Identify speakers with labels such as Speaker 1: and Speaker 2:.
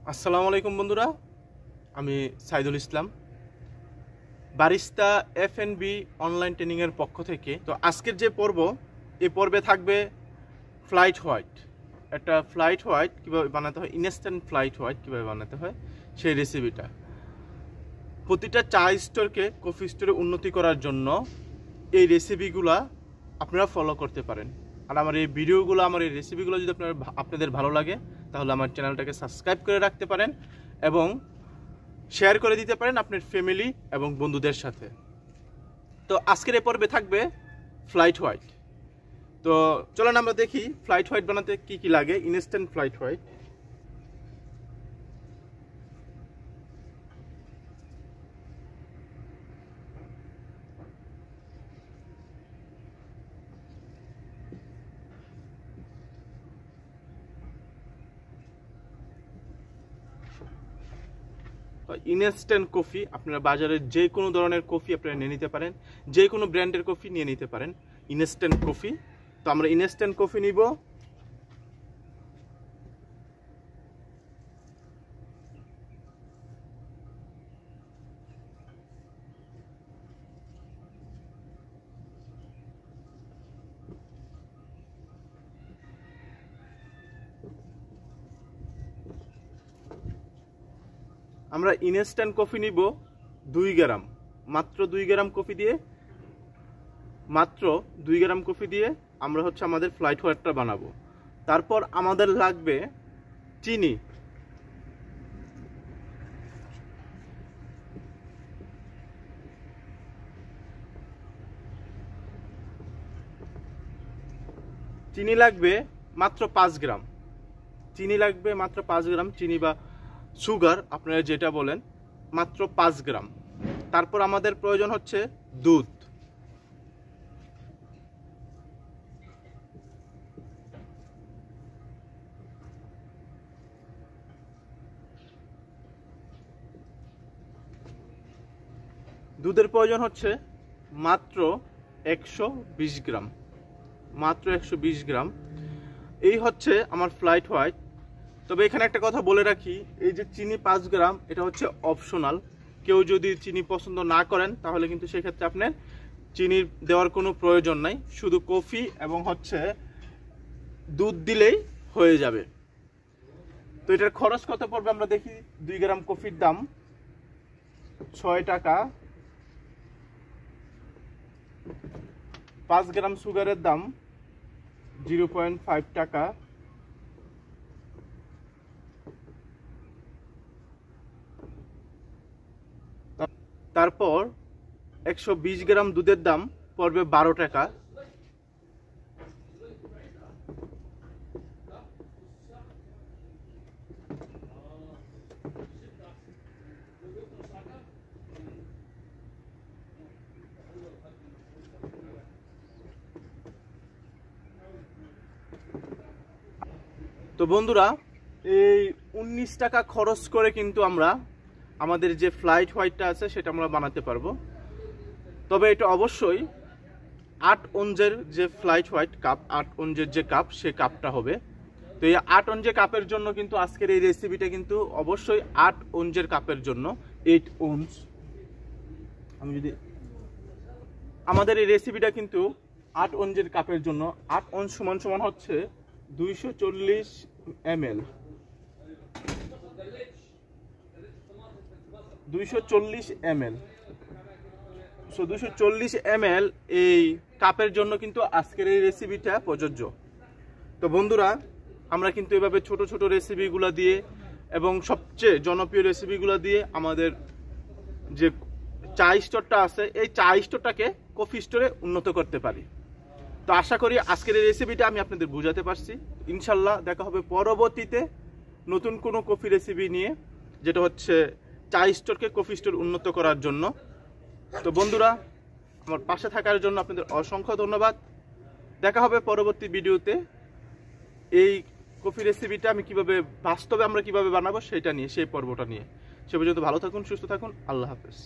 Speaker 1: আসসালামু আলাইকুম বন্ধুরা, আমি সাইদুল ইসলাম, বারিস্তা এফ&বি অনলাইন ট্রেনিংয়ের পক্ষ থেকে। তো আজকের যে পর্ব, এই পর্বে থাকবে ফ্লাইট হোয়াইট। একটা ফ্লাইট হোয়াইট কীভাবে বানাতে হয়, ইনস্ট্যান্ট ফ্লাইট হোয়াইট কীভাবে বানাতে হয় সেই রেসিপিটা। প্রতিটা চা স্টোরকে কফি স্টোরে উন্নতি করার জন্য এই রেসিপিগুলা আপনারা ফলো করতে পারেন। আর আমার এই ভিডিওগুলো, আমার এই রেসিপিগুলো যদি আপনাদের ভালো লাগে, তাহলে আমার চ্যানেলটাকে সাবস্ক্রাইব করে রাখতে পারেন এবং শেয়ার করে দিতে পারেন আপনার ফ্যামিলি এবং বন্ধুদের সাথে। তো আজকের এই পর্বে থাকবে ফ্লাইট হোয়াইট। তো চলেন আমরা দেখি ফ্লাইট হোয়াইট বানাতে কি কি লাগে। Instant flight white. Instant coffee, আপনারা বাজারের যে কোনো ধরনের কফি আপনারা নিয়ে নিতে পারেন, যে কোনো ব্র্যান্ডের কফি নিয়ে নিতে পারেন। Instant coffee. তো আমরা ইনস্ট্যান্ট কফি নিব। আমরা ইনস্ট্যান্ট কফি নিব 2 গ্রাম, মাত্র 2 গ্রাম কফি দিয়ে, মাত্র 2 গ্রাম কফি দিয়ে আমরা আমাদের ফ্লাইট হোয়াইটটা বানাবো। তারপর আমাদের লাগবে চিনি। চিনি লাগবে মাত্র 5 গ্রাম। চিনি লাগবে মাত্র 5 গ্রাম, চিনি বা সুগার আপনারা যেটা বলেন, মাত্র 5 গ্রাম। তারপর আমাদের প্রয়োজন হচ্ছে দুধ। দুধের প্রয়োজন হচ্ছে মাত্র 120 গ্রাম, মাত্র 120 গ্রাম। এই হচ্ছে আমার ফ্লাইট হোয়াইট। তবে এখানে একটা কথা বলে রাখি, এই যে চিনি 5 গ্রাম, এটা হচ্ছে অপশনাল। কেউ যদি চিনি পছন্দ না করেন, তাহলে কিন্তু সেক্ষেত্রে আপনার চিনি দেওয়ার কোনো প্রয়োজন নাই, শুধু কফি এবং দুধ দিলেই হয়ে যাবে। তো এটার খরচ কত পড়বে আমরা দেখি। 2 গ্রাম কফির দাম 6 টাকা, 5 গ্রাম সুগারের দাম 0.5 টাকা, তারপর 120 গ্রাম দুধের দাম পড়বে 12 টাকা। তো বন্ধুরা, এই 19 টাকা খরচ করে কিন্তু আমরা আমাদের যে ফ্লাইট হোয়াইটটা আছে সেটা আমরা বানাতে পারবো। তবে এটা অবশ্যই 8 অঞ্জের যে ফ্লাইট হোয়াইট কাপ, 8 অঞ্জের যে কাপ, সে কাপটা হবে। তো এই 8 অঞ্জের কাপের জন্য কিন্তু আজকের এই রেসিপিটা কিন্তু অবশ্যই 8 অঞ্জের কাপের জন্য। 8 অঞ্জ, আমি যদি আমাদের এই রেসিপিটা কিন্তু 8 অঞ্জের কাপের জন্য। 8 অঞ্জ সমান সমান হচ্ছে 240 ml। 240 ml। সো 240 ml এই কাপের জন্য কিন্তু আজকের এই রেসিপিটা প্রযোজ্য। তো বন্ধুরা, আমরা কিন্তু এভাবে ছোট ছোট রেসিপিগুলো দিয়ে এবং সবচেয়ে জনপ্রিয় রেসিপিগুলো দিয়ে আমাদের যে চা স্টোরটা আছে, এই চা স্টোরটাকে কফি স্টোরে উন্নত করতে পারি। তো আশা করি আজকের এই রেসিপিটা আমি আপনাদের বুঝাতে পারছি। ইনশাল্লাহ দেখা হবে পরবর্তীতে নতুন কোনো কফি রেসিপি নিয়ে, যেটা চা স্টোরকে কফি স্টোর উন্নত করার জন্য। তো বন্ধুরা, আমার পাশে থাকার জন্য আপনাদের অসংখ্য ধন্যবাদ। দেখা হবে পরবর্তী ভিডিওতে এই কফি রেসিপিটা আমি কিভাবে বাস্তবে আমরা কিভাবে বানাবো সেটা নিয়ে, সেই পর্বটা নিয়ে। সে পর্যন্ত ভালো থাকুন, সুস্থ থাকুন। আল্লাহ হাফেজ।